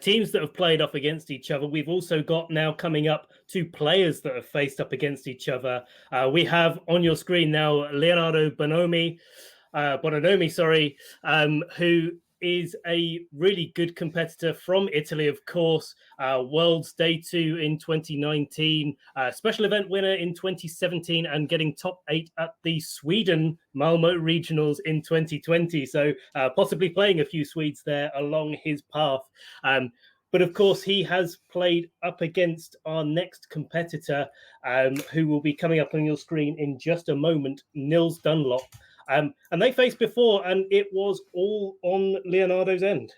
teams that have played off against each other. We've also got now coming up 2 players that have faced up against each other. We have on your screen now Leonardo Bonanomi, who is a really good competitor from Italy, of course. Worlds Day 2 in 2019, special event winner in 2017, and getting top 8 at the Sweden Malmo Regionals in 2020. So possibly playing a few Swedes there along his path. But of course, he has played up against our next competitor, who will be coming up on your screen in just a moment, Nils Dunlop. And they faced before, and it was all on Leonardo's end.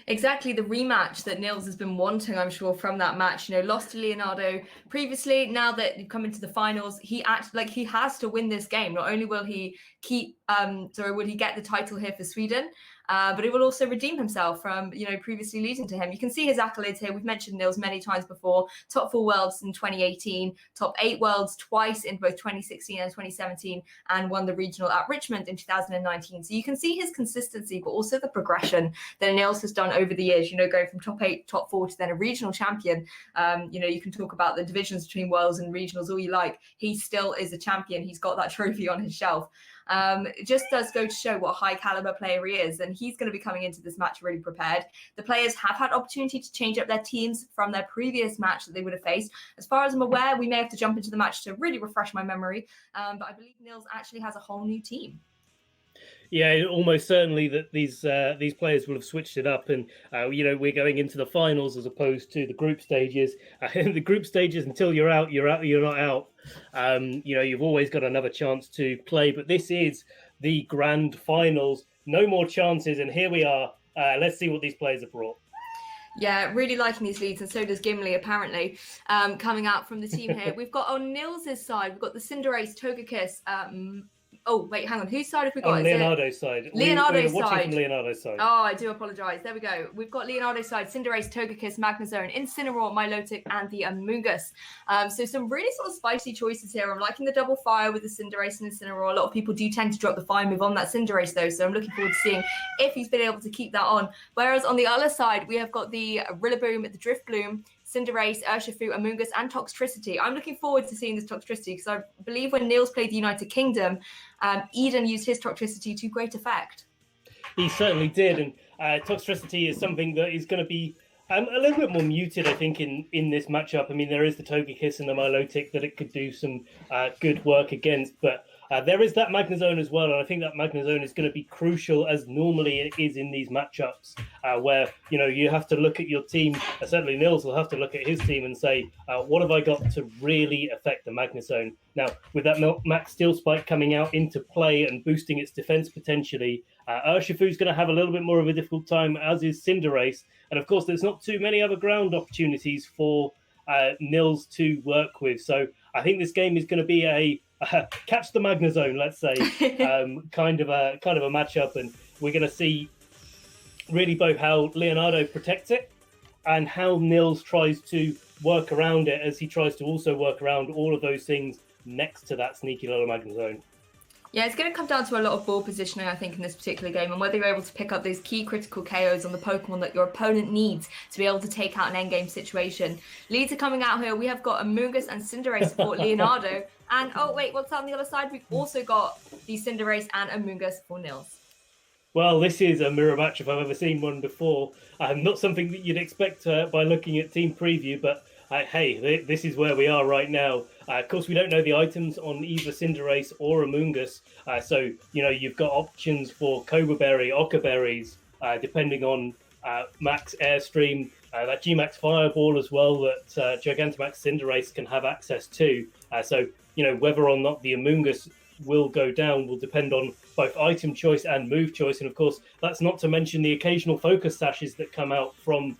Exactly, the rematch that Nils has been wanting, I'm sure, from that match. Lost to Leonardo previously. Now that you've come into the finals, he acts like he has to win this game. Not only will he will he get the title here for Sweden, but he will also redeem himself from, previously losing to him. You can see his accolades here. We've mentioned Nils many times before. Top 4 worlds in 2018, top 8 worlds twice in both 2016 and 2017, and won the regional at Richmond in 2019. So you can see his consistency, but also the progression that Nils has done over the years, going from top 8, top 4 to then a regional champion. You can talk about the divisions between worlds and regionals all you like. He still is a champion. He's got that trophy on his shelf. It just does go to show what a high caliber player he is, and he's going to be coming into this match really prepared. The players have had opportunity to change up their teams from their previous match that they would have faced. As far as I'm aware, we may have to jump into the match to really refresh my memory, but I believe Nils actually has a whole new team. Yeah, almost certainly that these players will have switched it up, and we're going into the finals as opposed to the group stages. The group stages, until you're out, you're not out. You've always got another chance to play, but this is the grand finals. No more chances, and here we are. Let's see what these players have brought. Yeah, really liking these leads, and so does Gimli, apparently, coming out from the team here. We've got on Nils' side, we've got the Cinderace, Togekiss, oh, wait, hang on. Whose side have we got? On Leonardo's side. Leonardo's side. From Leonardo's side. Oh, I do apologise. There we go. We've got Leonardo's side, Cinderace, Togekiss, Magnezone, Incineroar, Milotic, and the Amoonguss. So some really sort of spicy choices here. I'm liking the double fire with the Cinderace and Incineroar. A lot of people do tend to drop the fire move on that Cinderace, though, so I'm looking forward to seeing if he's been able to keep that on. Whereas on the other side, we have got the Rillaboom, the Drifloon, Cinderace, Urshifu, Amoonguss, and Toxtricity. I'm looking forward to seeing this Toxtricity because I believe when Nils played the United Kingdom, Eden used his Toxtricity to great effect. He certainly did, and Toxtricity is something that is going to be a little bit more muted, I think, in this matchup. I mean, there is the Togekiss and the Milotic that it could do some good work against, but there is that Magnezone as well, and I think that Magnezone is going to be crucial, as normally it is in these matchups, where you have to look at your team. Certainly, Nils will have to look at his team and say, "What have I got to really affect the Magnezone?" Now, with that Max Steel Spike coming out into play and boosting its defense potentially, Urshifu's going to have a little bit more of a difficult time, as is Cinderace, and of course, there's not too many other ground opportunities for Nils to work with. So, I think this game is going to be a catch the Magnezone, let's say, kind of a matchup, and we're going to see really both how Leonardo protects it and how Nils tries to work around it, as he tries to also work around all of those things next to that sneaky little Magnezone. Yeah, it's going to come down to a lot of ball positioning, I think, in this particular game, and whether you're able to pick up those key critical KOs on the Pokemon that your opponent needs to be able to take out an endgame situation. Leads are coming out here. We have got Amoonguss and Cinderace for Leonardo. And, oh, wait, what's on the other side? We've also got the Cinderace and Amoonguss for Nils. Well, this is a mirror match if I've ever seen one before. Not something that you'd expect by looking at team preview, but hey, this is where we are right now. Of course, we don't know the items on either Cinderace or Amoonguss, so you've got options for Cobra Berry, Occa Berries, depending on Max Airstream, that G-Max Fireball as well that Gigantamax Cinderace can have access to. So whether or not the Amoonguss will go down will depend on both item choice and move choice, and of course, that's not to mention the occasional focus sashes that come out from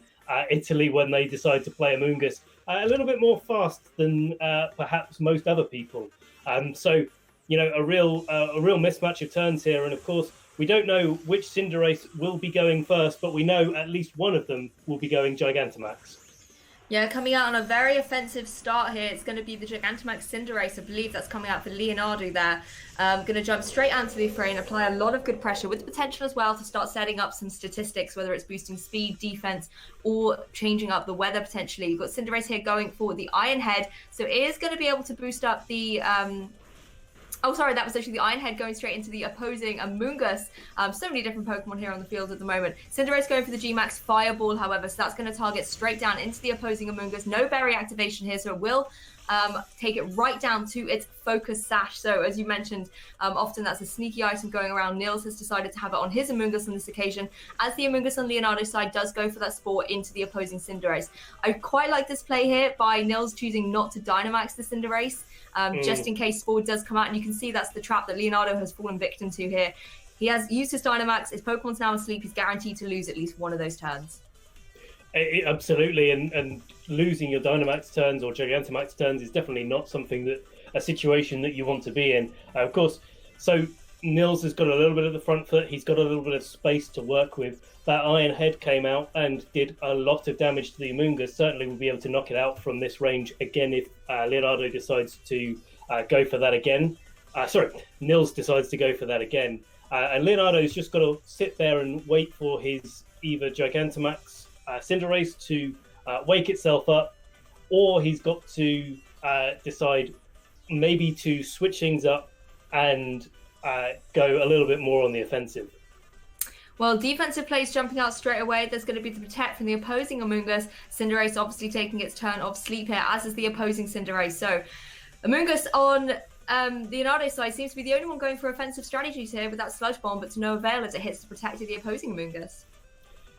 Italy when they decide to play Amoonguss. A little bit more fast than perhaps most other people. So, a real mismatch of turns here. And of course, we don't know which Cinderace will be going first, but we know at least one of them will be going Gigantamax. Yeah, coming out on a very offensive start here. It's going to be the Gigantamax Cinderace. I believe that's coming out for Leonardo there. Going to jump straight onto the fray and apply a lot of good pressure with the potential as well to start setting up some statistics, whether it's boosting speed, defense, or changing up the weather potentially. You've got Cinderace here going for the Iron Head. So it is going to be able to boost up the... Oh, sorry, that was actually the Iron Head going straight into the opposing Amoonguss. So many different Pokemon here on the field at the moment. Cinderace going for the G-Max Fireball, however, so that's going to target straight down into the opposing Amoonguss. No berry activation here, so it will take it right down to its Focus Sash. So as you mentioned, often that's a sneaky item going around. Nils has decided to have it on his Amoonguss on this occasion, as the Amoonguss on Leonardo's side does go for that Spore into the opposing Cinderace. I quite like this play here by Nils choosing not to Dynamax the Cinderace, just in case Spore does come out, and you can see that's the trap that Leonardo has fallen victim to here. He has used his Dynamax, his Pokemon's now asleep, he's guaranteed to lose at least one of those turns. Absolutely, and losing your Dynamax turns or Gigantamax turns is definitely not a situation that you want to be in. Of course, so Nils has got a little bit of the front foot, he's got a little bit of space to work with. That Iron Head came out and did a lot of damage to the Amoonguss. Certainly will be able to knock it out from this range again if Leonardo decides to go for that again. Nils decides to go for that again. And Leonardo's just got to sit there and wait for his either Gigantamax Cinderace to wake itself up, or he's got to decide maybe to switch things up and go a little bit more on the offensive. Well, defensive plays jumping out straight away. There's going to be the protect from the opposing Amoonguss. Cinderace obviously taking its turn of sleep here, as is the opposing Cinderace. So Amoonguss on Leonardo's side seems to be the only one going for offensive strategies here with that Sludge Bomb, but to no avail as it hits the protect of the opposing Amoonguss.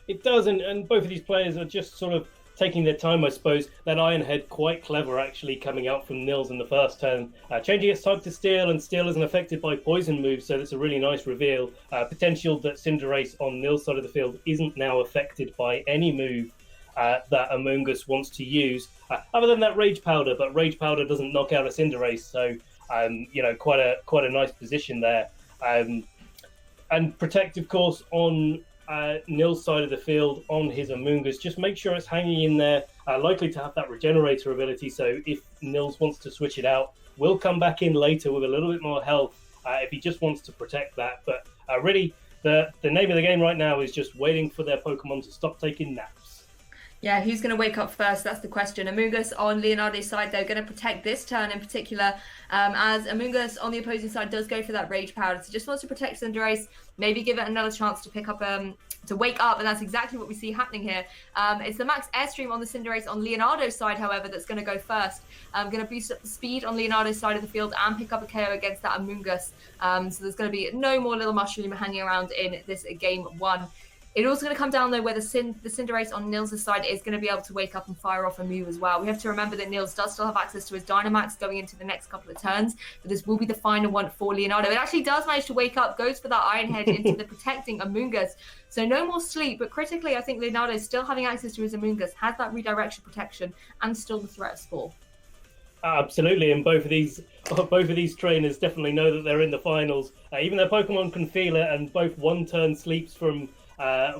It does, and both of these players are just sort of taking their time, I suppose. That Iron Head quite clever, actually, coming out from Nils in the first turn. Changing its type to Steel, and Steel isn't affected by Poison moves, so that's a really nice reveal. Potential that Cinderace on Nils' side of the field isn't now affected by any move that Amoonguss wants to use, other than that Rage Powder, but Rage Powder doesn't knock out a Cinderace, so, quite a nice position there. And Protect, of course, on Nils' side of the field on his Amoonguss, just make sure it's hanging in there, likely to have that Regenerator ability, so if Nils wants to switch it out, we'll come back in later with a little bit more health if he just wants to protect that. But really, the name of the game right now is just waiting for their Pokemon to stop taking naps. Yeah, who's going to wake up first? That's the question. Amoonguss on Leonardo's side, they're going to protect this turn in particular, as Amoonguss on the opposing side does go for that Rage Powder. So just wants to protect Cinderace, maybe give it another chance to pick up, to wake up, and that's exactly what we see happening here. It's the Max Airstream on the Cinderace on Leonardo's side, however, that's going to go first. Going to boost up the speed on Leonardo's side of the field and pick up a KO against that Amoonguss. So there's going to be no more Little Mushroom hanging around in this game one. It's also going to come down, though, where the Cinderace on Nils' side is going to be able to wake up and fire off a move as well. We have to remember that Nils does still have access to his Dynamax going into the next couple of turns, but this will be the final one for Leonardo. It actually does manage to wake up, goes for that Iron Head into the protecting Amoonguss. So no more sleep, but critically, I think Leonardo is still having access to his Amoonguss, has that redirection protection, and still the threat of Spore. Absolutely, and both of these trainers definitely know that they're in the finals. Even their Pokemon can feel it, and both one-turn sleeps from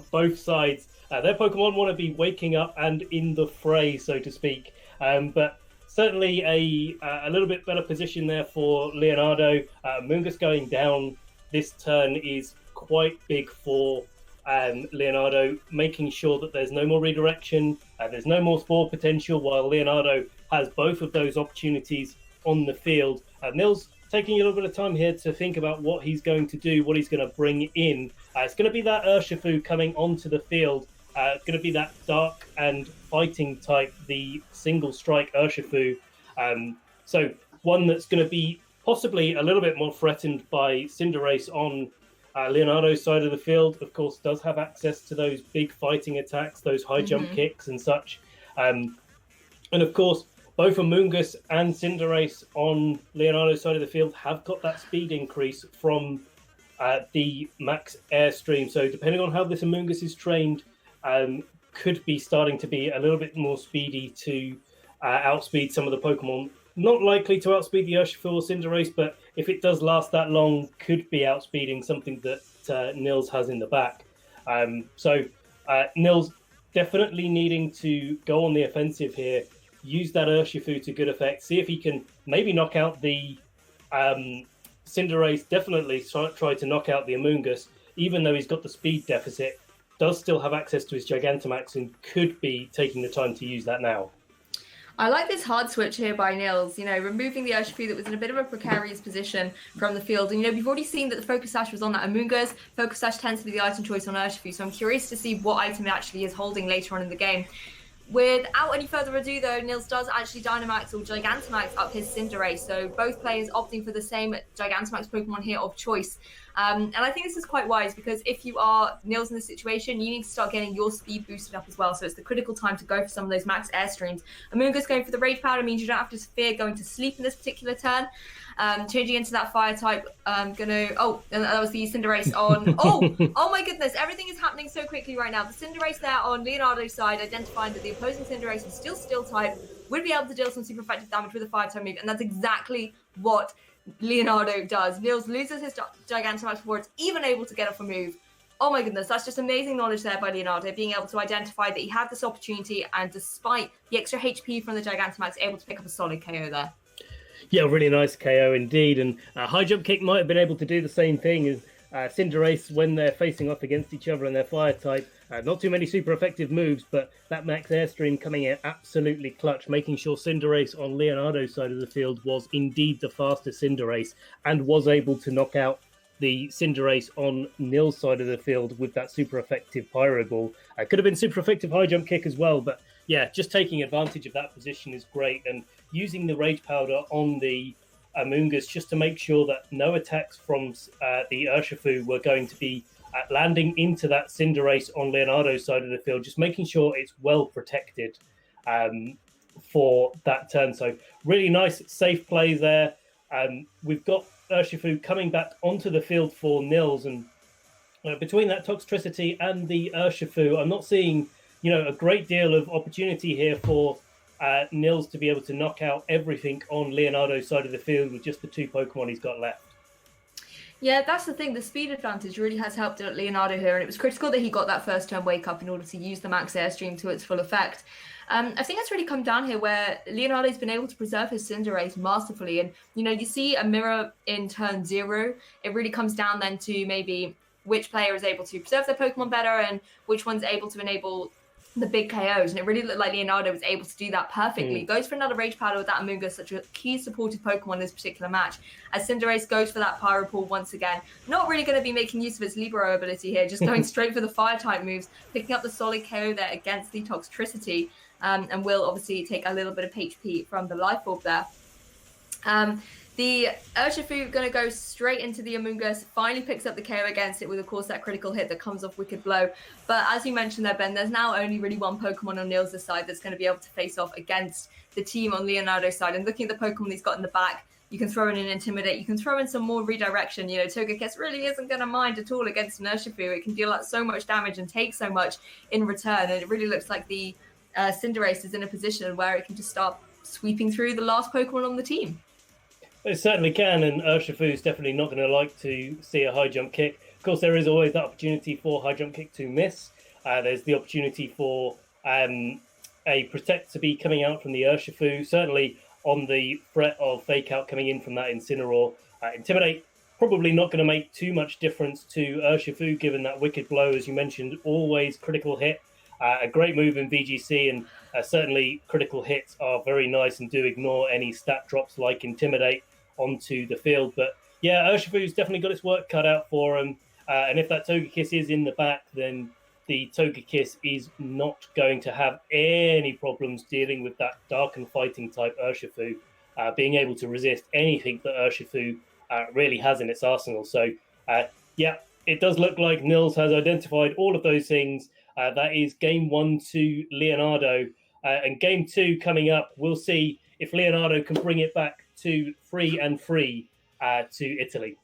both sides. Their Pokemon want to be waking up and in the fray, so to speak. But certainly a little bit better position there for Leonardo. Amoonguss going down this turn is quite big for Leonardo, making sure that there's no more redirection, there's no more Spore potential, while Leonardo has both of those opportunities on the field. Nils taking a little bit of time here to think about what he's going to do, what he's going to bring in. It's going to be that Urshifu coming onto the field. It's going to be that dark and fighting type, the single strike Urshifu. So one that's going to be possibly a little bit more threatened by Cinderace on Leonardo's side of the field. Of course, does have access to those big fighting attacks, those high jump kicks and such. And of course, both Amoonguss and Cinderace on Leonardo's side of the field have got that speed increase from the Max Airstream. So depending on how this Amoonguss is trained, could be starting to be a little bit more speedy to outspeed some of the Pokemon. Not likely to outspeed the Urshifu or Cinderace, but if it does last that long, could be outspeeding something that Nils has in the back. So Nils definitely needing to go on the offensive here, use that Urshifu to good effect, see if he can maybe knock out the Cinderace, definitely try to knock out the Amoonguss, even though he's got the speed deficit, does still have access to his Gigantamax and could be taking the time to use that now. I like this hard switch here by Nils, removing the Urshifu that was in a bit of a precarious position from the field. And, we've already seen that the Focus Sash was on that Amoonguss. Focus Sash tends to be the item choice on Urshifu, so I'm curious to see what item it actually is holding later on in the game. Without any further ado, though, Nils does actually Dynamax or Gigantamax up his Cinderace, so both players opting for the same Gigantamax Pokemon here of choice. And I think this is quite wise, because if you are Nils in this situation, you need to start getting your speed boosted up as well, so it's the critical time to go for some of those max airstreams. Amoonguss going for the Rage Powder means you don't have to fear going to sleep in this particular turn. Changing into that fire type, and that was the Cinderace on. Oh my goodness, everything is happening so quickly right now. The Cinderace there on Leonardo's side, identifying that the opposing Cinderace was still Steel type, would be able to deal some super effective damage with a fire type move, and that's exactly what Leonardo does. Nils loses his Gigantamax before it's even able to get off a move. Oh my goodness, that's just amazing knowledge there by Leonardo, being able to identify that he had this opportunity, and despite the extra HP from the Gigantamax, able to pick up a solid KO there. Yeah, really nice KO indeed. And High Jump Kick might have been able to do the same thing as Cinderace when they're facing off against each other and their fire type. Not too many super effective moves, but that max airstream coming in absolutely clutch, making sure Cinderace on Leonardo's side of the field was indeed the fastest Cinderace and was able to knock out the Cinderace on Nils' side of the field with that super effective Pyro Ball. Could have been super effective High Jump Kick as well, but yeah, just taking advantage of that position is great, and using the Rage Powder on the Amoonguss just to make sure that no attacks from the Urshifu were going to be landing into that Cinderace on Leonardo's side of the field, just making sure it's well protected for that turn. So really nice, safe play there. We've got Urshifu coming back onto the field for Nils, and between that Toxtricity and the Urshifu, I'm not seeing a great deal of opportunity here for Nils to be able to knock out everything on Leonardo's side of the field with just the two Pokemon he's got left. Yeah, that's the thing. The speed advantage really has helped Leonardo here, and it was critical that he got that first turn wake up in order to use the max airstream to its full effect. I think that's really come down here where Leonardo's been able to preserve his Cinderace masterfully, and you see a mirror in turn 0. It really comes down then to maybe which player is able to preserve their Pokemon better and which one's able to enable the big KOs, and it really looked like Leonardo was able to do that perfectly. Goes for another Rage Powder with that Amoonguss, such a key supportive Pokemon in this particular match, as Cinderace goes for that Pyro Ball once again. Not really going to be making use of its Libero ability here, just going straight for the fire type moves, picking up the solid KO there against the Toxtricity, and will obviously take a little bit of HP from the Life Orb there. The Urshifu going to go straight into the Amoonguss, finally picks up the KO against it with, of course, that critical hit that comes off Wicked Blow. But as you mentioned there, Ben, there's now only really one Pokemon on Nils' side that's going to be able to face off against the team on Leonardo's side. And looking at the Pokemon he's got in the back, you can throw in an Intimidate, you can throw in some more redirection. Togekiss really isn't going to mind at all against an Urshifu. It can deal out so much damage and take so much in return. And it really looks like the Cinderace is in a position where it can just start sweeping through the last Pokemon on the team. It certainly can, and Urshifu is definitely not going to like to see a High Jump Kick. Of course, there is always that opportunity for High Jump Kick to miss. There's the opportunity for a Protect to be coming out from the Urshifu, certainly on the threat of Fake Out coming in from that Incineroar. Intimidate, probably not going to make too much difference to Urshifu, given that Wicked Blow, as you mentioned, always critical hit. A great move in VGC, and certainly critical hits are very nice and do ignore any stat drops like Intimidate onto the field. But yeah, Urshifu's definitely got its work cut out for him. And if that Togekiss is in the back, then the Togekiss is not going to have any problems dealing with that Dark and Fighting type Urshifu, being able to resist anything that Urshifu really has in its arsenal. So yeah, it does look like Nils has identified all of those things. That is game 1 to Leonardo. And game 2 coming up, we'll see if Leonardo can bring it back to 3-3 to Italy.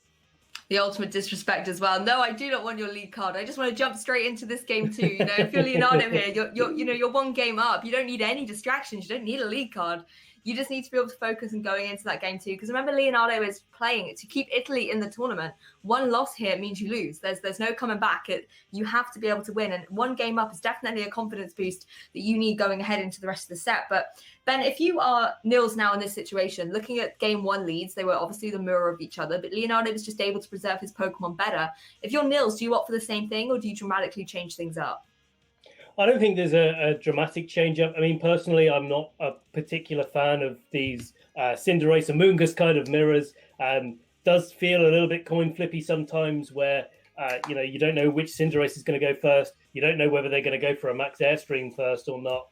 The ultimate disrespect as well. No, I do not want your lead card. I just want to jump straight into this game too. If you're Leonardo here, you're one game up. You don't need any distractions. You don't need a lead card. You just need to be able to focus and going into that game too. Because remember, Leonardo is playing to keep Italy in the tournament. One loss here means you lose. There's no coming back. You have to be able to win. And one game up is definitely a confidence boost that you need going ahead into the rest of the set. But Ben, if you are Nils now in this situation, looking at game one leads, they were obviously the mirror of each other, but Leonardo was just able to preserve his Pokemon better. If you're Nils, do you opt for the same thing or do you dramatically change things up? I don't think there's a dramatic change up. I mean, personally, I'm not a particular fan of these Cinderace Amoonguss kind of mirrors. Does feel a little bit coin flippy sometimes where, you don't know which Cinderace is going to go first. You don't know whether they're going to go for a max airstream first or not.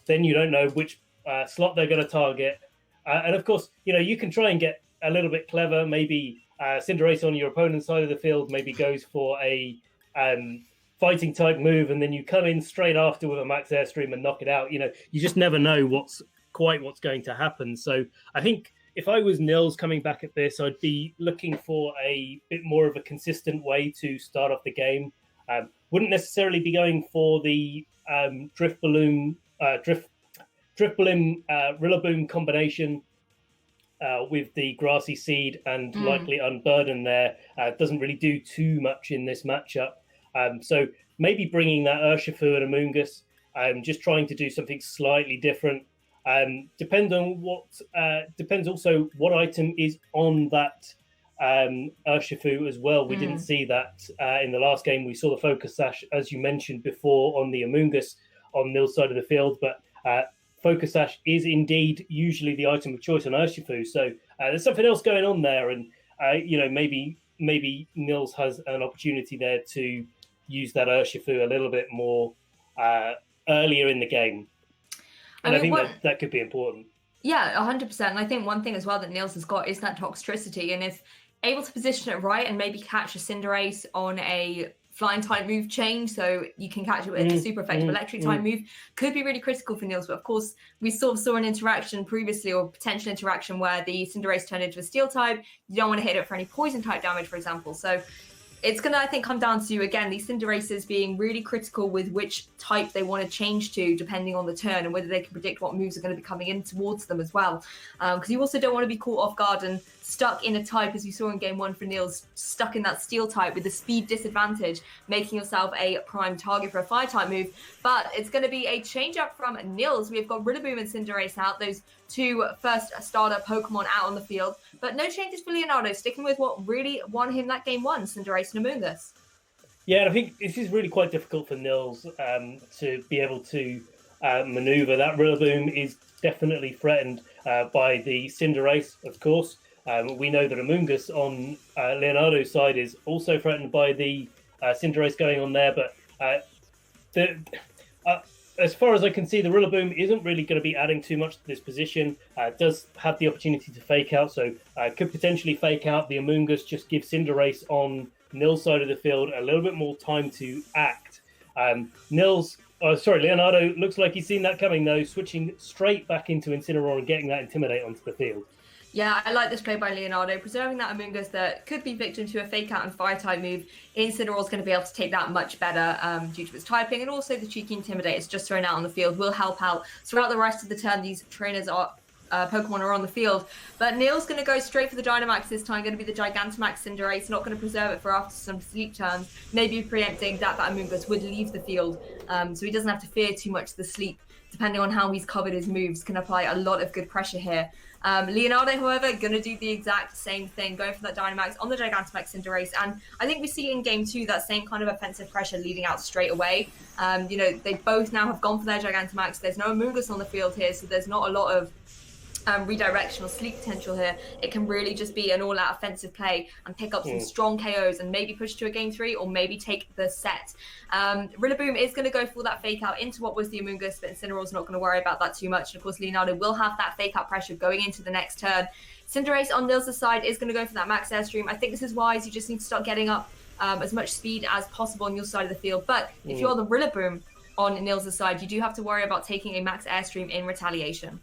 Then you don't know which slot they're going to target. And of course, you can try and get a little bit clever. Maybe Cinderace on your opponent's side of the field maybe goes for a fighting type move, and then you come in straight after with a max airstream and knock it out. You just never know what's going to happen. So I think if I was Nils coming back at this, I'd be looking for a bit more of a consistent way to start off the game. Wouldn't necessarily be going for the Drifblim Rillaboom combination with the Grassy Seed and likely Unburden there. Doesn't really do too much in this matchup. So maybe bringing that Urshifu and Amoonguss, just trying to do something slightly different. Depends also what item is on that Urshifu as well. We didn't see that in the last game. We saw the Focus Sash, as you mentioned before, on the Amoonguss on Nils' side of the field, but Focus Sash is indeed usually the item of choice on Urshifu. So there's something else going on there, and maybe Nils has an opportunity there to use that Urshifu a little bit more earlier in the game. And I think that could be important. Yeah, 100%. And I think one thing as well that Nils has got is that Toxtricity. And if able to position it right and maybe catch a Cinderace on a flying type move change, so you can catch it with a super effective electric type move, could be really critical for Nils. But of course, we sort of saw an interaction previously, or potential interaction, where the Cinderace turned into a steel type. You don't want to hit it for any poison type damage, for example. So it's going to, I think, come down to, again, these Cinderaces being really critical with which type they want to change to, depending on the turn, and whether they can predict what moves are going to be coming in towards them as well. Because you also don't want to be caught off guard and stuck in a type, as you saw in game one for Nils, stuck in that steel type with the speed disadvantage, making yourself a prime target for a fire type move. But it's going to be a change up from Nils. We've got Rillaboom and Cinderace out, those two first starter Pokemon out on the field. But no changes for Leonardo, sticking with what really won him that game one, Cinderace and Amoonguss. Yeah, I think this is really quite difficult for Nils to be able to maneuver. That Rillaboom is definitely threatened by the Cinderace, of course. We know that Amoonguss on Leonardo's side is also threatened by the Cinderace going on there, but as far as I can see, the Rillaboom isn't really going to be adding too much to this position. Does have the opportunity to fake out, so could potentially fake out the Amoonguss, just give Cinderace on Nils' side of the field a little bit more time to act. Leonardo looks like he's seen that coming, though, switching straight back into Incineroar and getting that Intimidate onto the field. Yeah, I like this play by Leonardo, preserving that Amoonguss that could be victim to a fake out and fire type move. Incineroar is going to be able to take that much better due to its typing, and also the cheeky Intimidate it's just thrown out on the field will help out throughout the rest of the turn. These trainers are Pokemon are on the field, but Neil's going to go straight for the Dynamax this time. Going to be the Gigantamax Cinderace, not going to preserve it for after some sleep turns. Maybe preempting that Amoonguss would leave the field, so he doesn't have to fear too much the sleep. Depending on how he's covered his moves, can apply a lot of good pressure here. Leonardo, however, going to do the exact same thing, going for that Dynamax on the Gigantamax Cinderace. And I think we see in game two that same kind of offensive pressure leading out straight away. They both now have gone for their Gigantamax. There's no Amoonguss on the field here, so there's not a lot of redirection or sleep potential here. It can really just be an all-out offensive play and pick up some strong KOs and maybe push to a game three or maybe take the set. Rillaboom is going to go for that fake out into what was the Amoonguss, but Incineroar's not going to worry about that too much. And of course, Leonardo will have that fake out pressure going into the next turn. Cinderace on Nils' side is going to go for that max airstream. I think this is wise. You just need to start getting up as much speed as possible on your side of the field. But if you're the Rillaboom on Nils' side, you do have to worry about taking a max airstream in retaliation.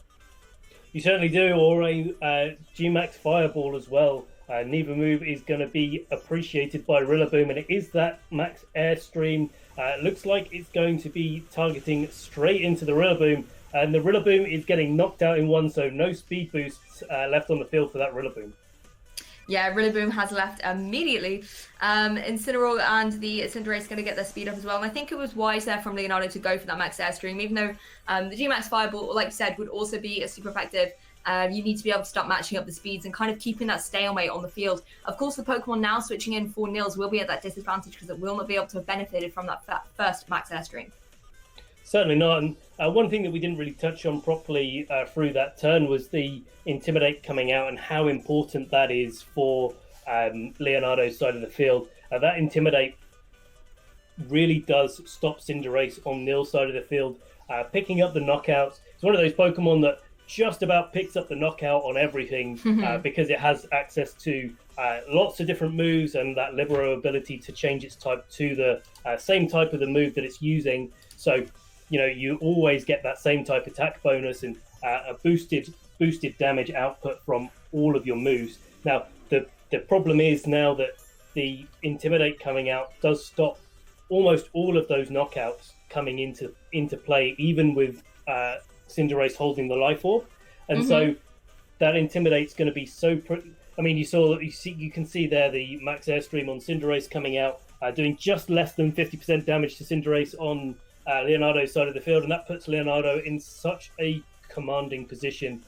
You certainly do, or a G-Max Fireball as well. Neither move is going to be appreciated by Rillaboom, and it is that max airstream. Looks like it's going to be targeting straight into the Rillaboom. and the Rillaboom is getting knocked out in one, so no speed boosts left on the field for that Rillaboom. Yeah, Rillaboom has left immediately. Incineroar and the Cinderace going to get their speed up as well. And I think it was wise there from Leonardo to go for that Max Airstream, even though the G-Max Fireball, like you said, would also be super effective. You need to be able to start matching up the speeds and kind of keeping that stalemate on the field. Of course, the Pokemon now switching in for Nils will be at that disadvantage because it will not be able to have benefited from that first Max Airstream. Certainly not. And one thing that we didn't really touch on properly through that turn was the Intimidate coming out and how important that is for Leonardo's side of the field. That Intimidate really does stop Cinderace on Nils' side of the field, picking up the knockouts. It's one of those Pokemon that just about picks up the knockout on everything because it has access to lots of different moves and that Libero ability to change its type to the same type of the move that it's using. So, you always get that same type attack bonus and a boosted damage output from all of your moves. Now, the problem is now that the Intimidate coming out does stop almost all of those knockouts coming into play, even with Cinderace holding the Life Orb. And so that Intimidate's going to be so... you can see there the Max Airstream on Cinderace coming out, doing just less than 50% damage to Cinderace on Leonardo's side of the field, and that puts Leonardo in such a commanding position.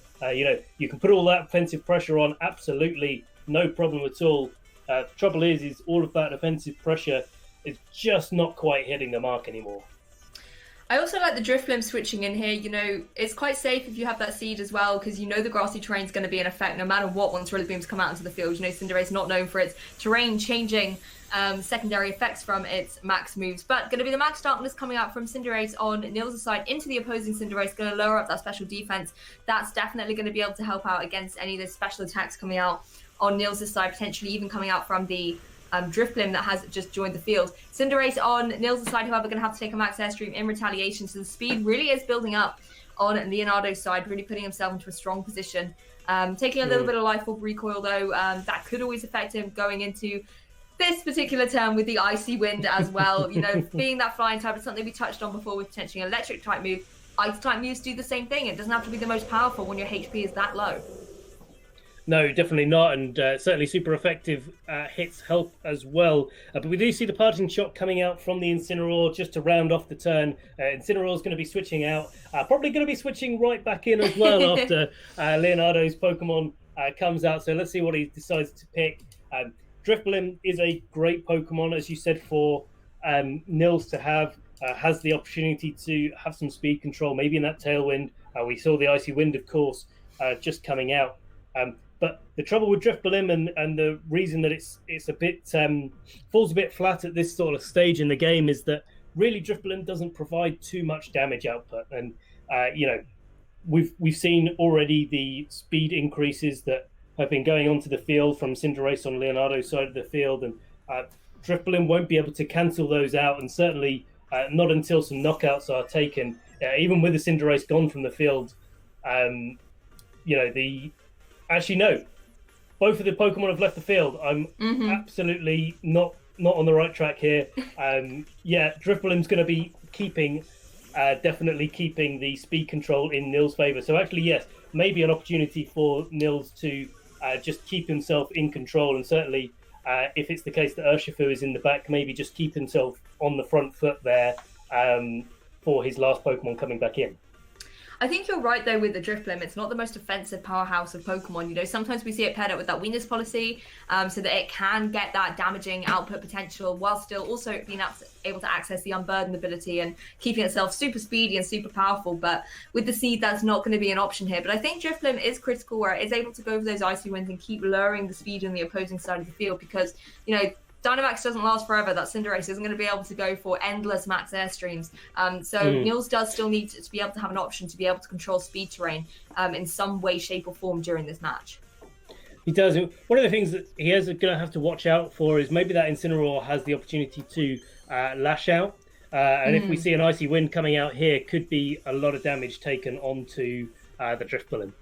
You can put all that offensive pressure on, absolutely no problem at all. The trouble is all of that offensive pressure is just not quite hitting the mark anymore. I also like the Drifblim switching in here. It's quite safe if you have that seed as well, because the grassy terrain is going to be in effect no matter what once Rillabooms come out into the field. Cinderace is not known for its terrain changing secondary effects from its max moves, but going to be the Max Darkness coming out from Cinderace on Nils' side into the opposing Cinderace, going to lower up that special defense. That's definitely going to be able to help out against any of the special attacks coming out on Nils' side, potentially even coming out from the Drifblim that has just joined the field. Cinderace on Nils' side, however, going to have to take a Max Airstream in retaliation, so the speed really is building up on Leonardo's side, really putting himself into a strong position. Taking a little bit of Life Orb recoil, though, that could always affect him going into this particular turn with the Icy Wind as well. Being that flying type is something we touched on before with potentially an electric type move. Ice type moves do the same thing. It doesn't have to be the most powerful when your HP is that low. No, definitely not, and certainly super effective hits help as well. But we do see the parting shot coming out from the Incineroar just to round off the turn. Incineroar is going to be switching out, probably going to be switching right back in as well after Leonardo's Pokemon comes out. So let's see what he decides to pick. Drifblim is a great Pokemon, as you said, for Nils to have. Has the opportunity to have some speed control, maybe in that Tailwind. We saw the Icy Wind, of course, just coming out. But the trouble with Drifblim and the reason that it's a bit falls a bit flat at this sort of stage in the game is that really Drifblim doesn't provide too much damage output. And we've seen already the speed increases that have been going onto the field from Cinderace on Leonardo's side of the field, and Drifblim won't be able to cancel those out, and certainly not until some knockouts are taken. Even with the Cinderace gone from the field, Actually, no. Both of the Pokemon have left the field. I'm absolutely not on the right track here. Drifblim's going to be definitely keeping the speed control in Nils' favour. So actually, yes, maybe an opportunity for Nils to just keep himself in control. And certainly, if it's the case that Urshifu is in the back, maybe just keep himself on the front foot there for his last Pokemon coming back in. I think you're right, though, with the Drifblim. It's not the most offensive powerhouse of Pokemon. Sometimes we see it paired up with that weakness policy so that it can get that damaging output potential while still also being able to access the Unburden ability and keeping itself super speedy and super powerful. But with the Seed, that's not going to be an option here. But I think Drifblim is critical where it is able to go for those Icy Winds and keep lowering the speed on the opposing side of the field because, Dynamax doesn't last forever. That Cinderace isn't going to be able to go for endless Max Airstreams. Nils does still need to be able to have an option to be able to control speed terrain in some way, shape, or form during this match. He does. One of the things that he is going to have to watch out for is maybe that Incineroar has the opportunity to lash out. And if we see an Icy Wind coming out here, could be a lot of damage taken onto the Drifblim.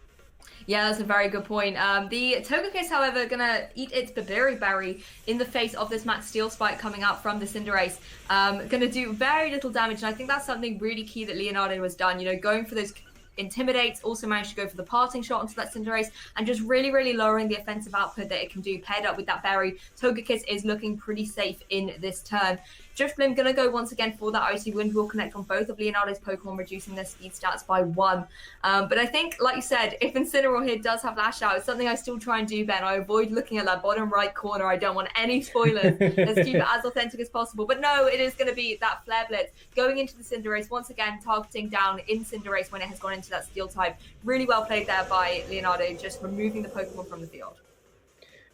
Yeah, that's a very good point. The Togekiss, however, going to eat its Berry in the face of this Max Steel Spike coming out from the Cinderace. Going to do very little damage, and I think that's something really key that Leonardo has done. Going for those Intimidates, also managed to go for the parting shot onto that Cinderace, and just really, really lowering the offensive output that it can do, paired up with that berry. Togekiss is looking pretty safe in this turn. Drifblim going to go once again for that Icy Wind. Will connect on both of Leonardo's Pokemon, reducing their speed stats by 1. But I think, like you said, if Incineroar here does have Lash Out, it's something I still try and do, Ben. I avoid looking at that bottom right corner. I don't want any spoilers. Let's keep it as authentic as possible. But no, it is going to be that Flare Blitz going into the Cinderace, once again targeting down in Cinderace when it has gone into that Steel type. Really well played there by Leonardo, just removing the Pokemon from the field.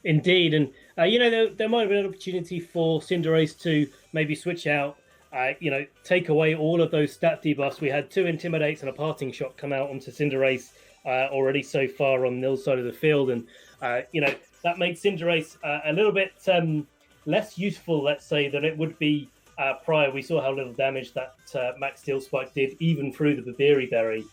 Indeed, and there might have been an opportunity for Cinderace to maybe switch out, take away all of those stat debuffs. We had 2 Intimidates and a Parting Shot come out onto Cinderace already so far on Nils' side of the field, and that made Cinderace a little bit less useful, let's say, than it would be prior. We saw how little damage that Max Steel Spike did, even through the Babiri Berry.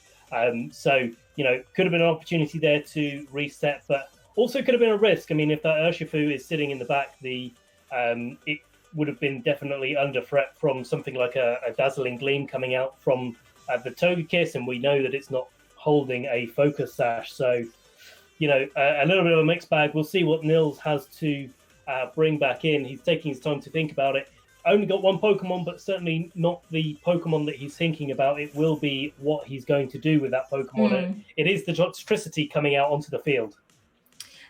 So could have been an opportunity there to reset, but also could have been a risk. I mean, if that Urshifu is sitting in the back, it would have been definitely under threat from something like a Dazzling Gleam coming out from the Togekiss, and we know that it's not holding a Focus Sash. So, a little bit of a mixed bag. We'll see what Nils has to bring back in. He's taking his time to think about it. Only got 1 Pokemon, but certainly not the Pokemon that he's thinking about. It will be what he's going to do with that Pokemon. It is the Toxtricity coming out onto the field.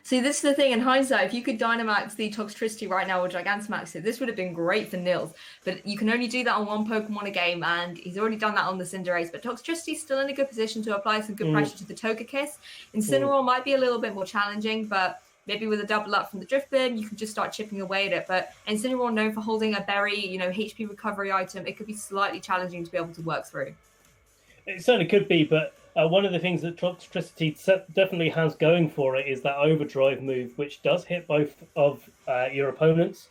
See, this is the thing in hindsight. If you could Dynamax the Toxtricity right now or Gigantamax it, this would have been great for Nils. But you can only do that on 1 Pokemon a game, and he's already done that on the Cinderace. But Toxtricity is still in a good position to apply some good pressure to the Togekiss. Incineroar might be a little bit more challenging, but maybe with a double up from the Drifblim, you can just start chipping away at it. But Incineroar, known for holding a berry, HP recovery item, it could be slightly challenging to be able to work through. It certainly could be, but one of the things that Toxtricity definitely has going for it is that Overdrive move, which does hit both of your opponents.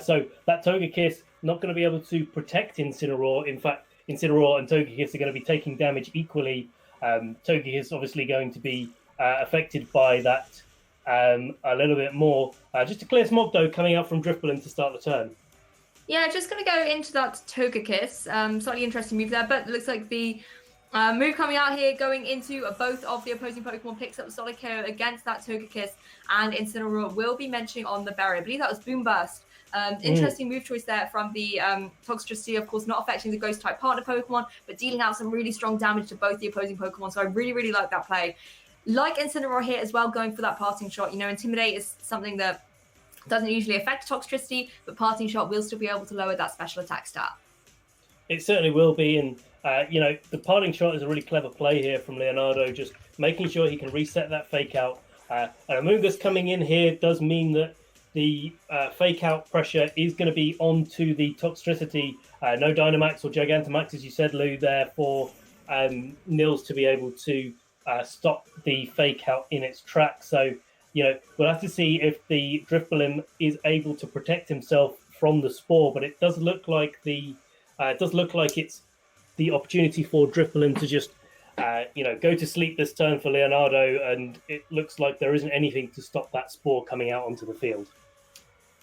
So that Togekiss not going to be able to protect Incineroar. In fact, Incineroar and Togekiss are going to be taking damage equally. Togekiss obviously going to be affected by that a little bit more. Just a clear Smog, though, coming out from Drifblim to start the turn. Yeah, just going to go into that Togekiss. Slightly interesting move there, but it looks like the move coming out here, going into both of the opposing Pokemon, picks up the Solid KO against that Togekiss, and Incineroar will be mentioning on the berry. I believe that was Boom Burst. Interesting move choice there from the Toxtricity, of course, not affecting the Ghost-type partner Pokemon, but dealing out some really strong damage to both the opposing Pokemon. So I really, really like that play. Like Incineroar here as well, going for that Parting Shot. Intimidate is something that doesn't usually affect Toxtricity, but Parting Shot will still be able to lower that special attack stat. It certainly will be, and the Parting Shot is a really clever play here from Leonardo, just making sure he can reset that Fake Out. And Amoonguss coming in here does mean that the Fake Out pressure is going to be onto the Toxtricity. No Dynamax or Gigantamax, as you said, Lou, there for Nils to be able to stop the Fake Out in its tracks. So, we'll have to see if the Drifblim is able to protect himself from the Spore, but it does look like it's the opportunity for Drifblim to just go to sleep this turn for Leonardo, and it looks like there isn't anything to stop that Spore coming out onto the field.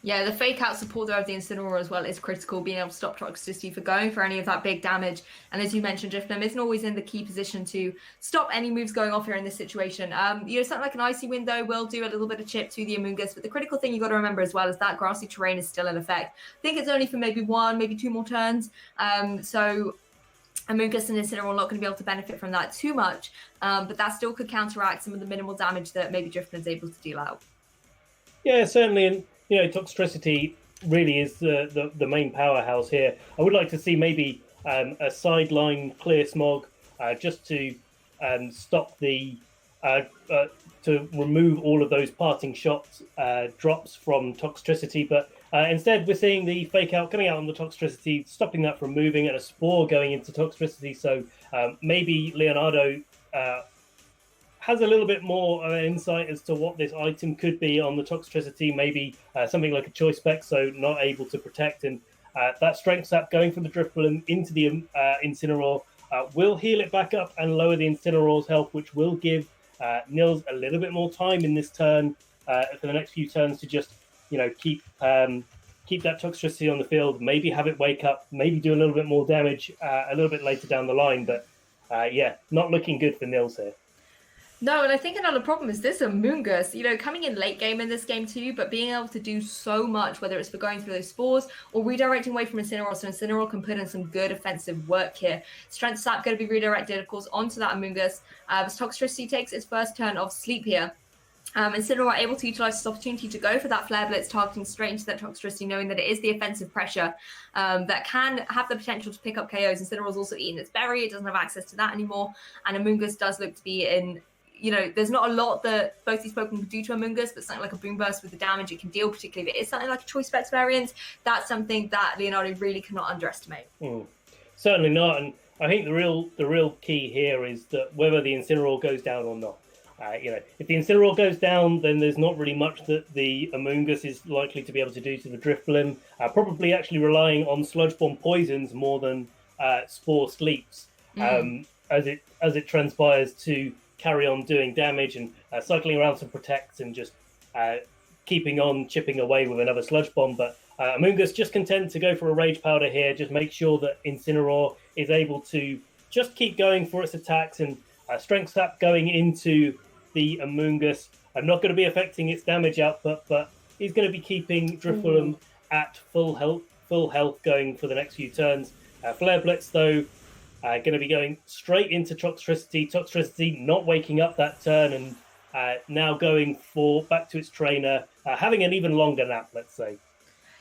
Yeah, the Fake Out support there of the Incineroar as well is critical, being able to stop Toxtricity for going for any of that big damage. And as you mentioned, Drifblim isn't always in the key position to stop any moves going off here in this situation. Something like an Icy Wind, though, will do a little bit of chip to the Amoonguss. But the critical thing you got to remember as well is that grassy terrain is still in effect. I think it's only for maybe 1, maybe 2 more turns. So Amoonguss and Incineroar are not going to be able to benefit from that too much. But that still could counteract some of the minimal damage that maybe Drifblim's able to deal out. Yeah, certainly. And Toxtricity really is the main powerhouse here. I would like to see maybe a sideline Clear Smog just to stop the to remove all of those Parting Shots drops from Toxtricity. But instead, we're seeing the Fake Out coming out on the Toxtricity, stopping that from moving, and a Spore going into Toxtricity. So maybe Leonardo has a little bit more insight as to what this item could be on the Toxtricity, maybe something like a Choice Spec, so not able to protect. And that Strength Sap going from the Drifblim into the Incineroar will heal it back up and lower the Incineroar's health, which will give Nils a little bit more time in this turn for the next few turns to just, keep that Toxtricity on the field, maybe have it wake up, maybe do a little bit more damage a little bit later down the line. But not looking good for Nils here. No, and I think another problem is this Amoongus, coming in late game in this game too, but being able to do so much, whether it's for going through those spores or redirecting away from Incineroar, so Incineroar can put in some good offensive work here. Strength Sap going to be redirected, of course, onto that Amoongus. As Toxtricity takes its first turn of sleep here. Incineroar able to utilize this opportunity to go for that Flare Blitz, targeting straight into that Toxtricity, knowing that it is the offensive pressure that can have the potential to pick up KOs. Incineroar's also eaten its berry, it doesn't have access to that anymore, and Amoongus does look to be in... there's not a lot that both these Pokemon can do to Amoongus, but something like a Boom Burst with the damage it can deal, particularly if it is something like a Choice Specs variant, that's something that Leonardo really cannot underestimate. Certainly not, and I think the real key here is that whether the Incineroar goes down or not. If the Incineroar goes down, then there's not really much that the Amoongus is likely to be able to do to the Drifblim. Probably actually relying on Sludge Bomb poisons more than Spore sleeps, as it transpires to carry on doing damage and cycling around some protects and just keeping on chipping away with another Sludge Bomb. But Amoongus just content to go for a Rage Powder here, just make sure that Incineroar is able to just keep going for its attacks, and Strength Sap going into the Amoongus. I'm not going to be affecting its damage output, but he's going to be keeping Drifblim at full health going for the next few turns. Flare Blitz, though, going to be going straight into Toxtricity. Toxtricity not waking up that turn, and now going back to its trainer, having an even longer nap, let's say.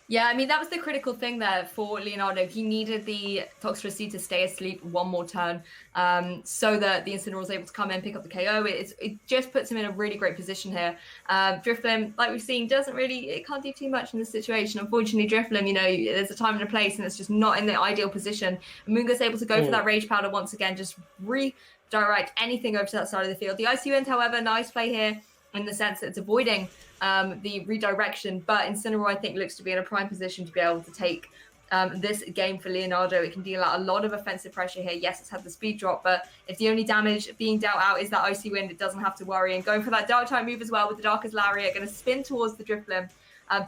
Yeah, I mean, that was the critical thing there for Leonardo. He needed the Toxtricity to stay asleep one more turn so that the Incineroar was able to come in, pick up the KO. It just puts him in a really great position here. Drifblim, like we've seen, it can't do too much in this situation. Unfortunately, Drifblim, there's a time and a place, and it's just not in the ideal position. Amoongus able to go for that Rage Powder once again, just redirect anything over to that side of the field. The Icy Wind, however, nice play here in the sense that it's avoiding the redirection, but Incineroar, I think, looks to be in a prime position to be able to take this game for Leonardo. It can deal out a lot of offensive pressure here. Yes, it's had the speed drop, but if the only damage being dealt out is that Icy Wind, it doesn't have to worry. And going for that Dark type move as well with the Darkest Lariat, going to spin towards the Drifblim,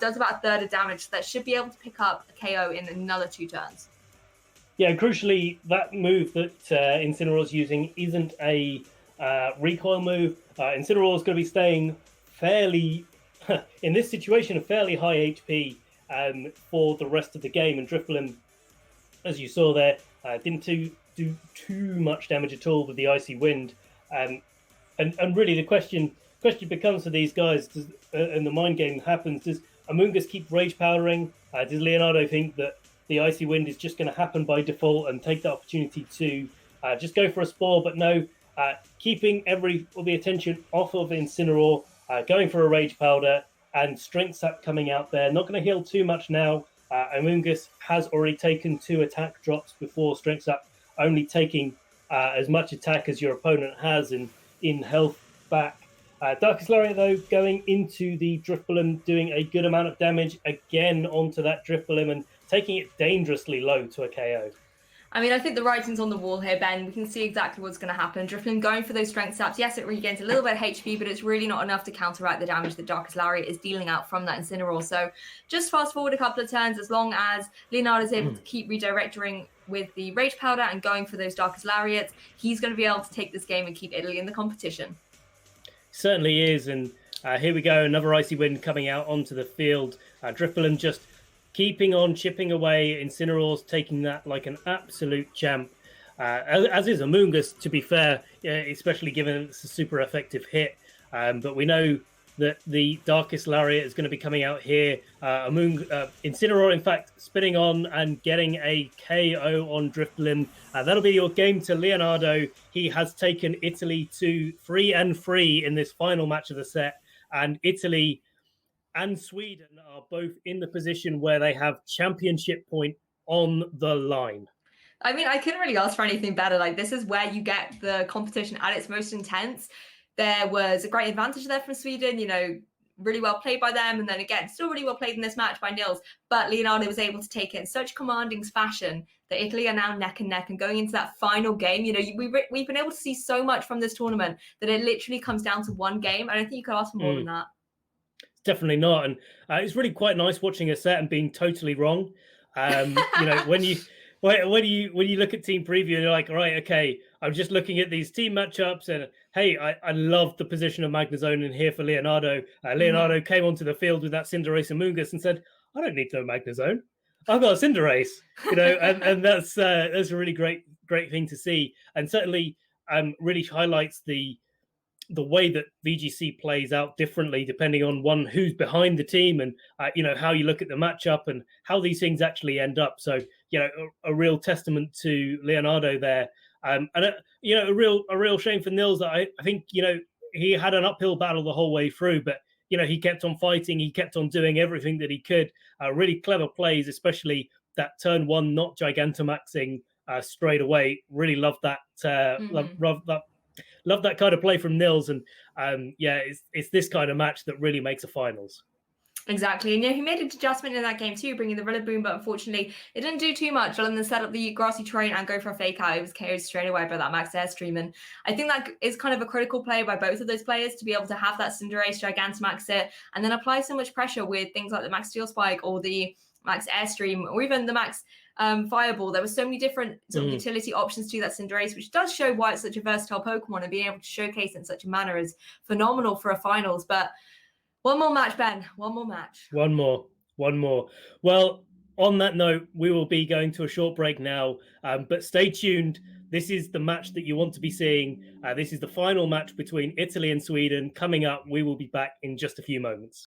does about a third of damage. So that should be able to pick up a KO in another 2 turns. Yeah, crucially, that move that Incineroar's using isn't a recoil move. Incineroar's going to be staying fairly, in this situation, a fairly high HP for the rest of the game. And Drifblim, as you saw there, didn't do too much damage at all with the Icy Wind. And really the question becomes for these guys, and the mind game happens, does Amoongus keep Rage Powdering? Does Leonardo think that the Icy Wind is just going to happen by default and take the opportunity to just go for a Spore? But no, keeping all the attention off of Incineroar, going for a Rage Powder, and Strength Sap coming out there. Not going to heal too much now. Amoongus has already taken 2 attack drops before Strength Sap, only taking as much attack as your opponent has in health back. Darkest Lariat, though, going into the Drifblim, doing a good amount of damage again onto that Drifblim and taking it dangerously low to a KO. I mean, I think the writing's on the wall here, Ben. We can see exactly what's going to happen. Drifblim going for those strength saps. Yes, it regains a little bit of HP, but it's really not enough to counteract the damage that Darkest Lariat is dealing out from that Incineroar. So just fast forward a couple of turns, as long as Leonardo is able to keep redirecting with the Rage Powder and going for those Darkest Lariats, he's going to be able to take this game and keep Italy in the competition. Certainly is, and here we go, another Icy Wind coming out onto the field. Drifblim just keeping on chipping away. Incineroar's taking that like an absolute champ, as is Amoongus, to be fair, especially given it's a super effective hit. But we know that the Darkest Lariat is going to be coming out here. Incineroar, in fact, spinning on and getting a KO on Drifblim. That'll be your game to Leonardo. He has taken Italy to 3-3 in this final match of the set, and Italy and Sweden are both in the position where they have championship point on the line. I mean, I couldn't really ask for anything better. Like, this is where you get the competition at its most intense. There was a great advantage there from Sweden, really well played by them. And then again, still really well played in this match by Nils. But Leonardo was able to take it in such commanding fashion that Italy are now neck and neck. And going into that final game, we've been able to see so much from this tournament that it literally comes down to one game. I don't think you could ask for more than that. Definitely not. And it's really quite nice watching a set and being totally wrong. When when you look at team preview, you're like, all right, okay, I'm just looking at these team matchups, and hey, I love the position of Magnezone in here for Leonardo. Leonardo came onto the field with that Cinderace and Moongus and said, I don't need to Magnezone. I've got a Cinderace, and that's a really great thing to see, and certainly really highlights the way that VGC plays out differently depending on who's behind the team, and how you look at the matchup and how these things actually end up. So a real testament to Leonardo there, and a real shame for Nils that I think he had an uphill battle the whole way through, but he kept on fighting, he kept on doing everything that he could. Really clever plays, especially that turn one not Gigantamaxing straight away. Really love that. Love that kind of play from Nils, and it's this kind of match that really makes a finals. Exactly. And he made an adjustment in that game too, bringing the Rillaboom, but unfortunately it didn't do too much other than set up the grassy terrain and go for a fake out. It was KO'd straight away by that Max Airstream. And I think that is kind of a critical play by both of those players to be able to have that Cinderace Gigantamax it and then apply so much pressure with things like the Max Steel Spike or the Max Airstream or even the Max Fireball. There were so many different sort of utility options to that Cinderace, which does show why it's such a versatile Pokemon, and being able to showcase it in such a manner is phenomenal for a finals. But one more match, Ben. One more match. One more. Well, on that note, we will be going to a short break now, but stay tuned. This is the match that you want to be seeing. This is the final match between Italy and Sweden coming up. We will be back in just a few moments.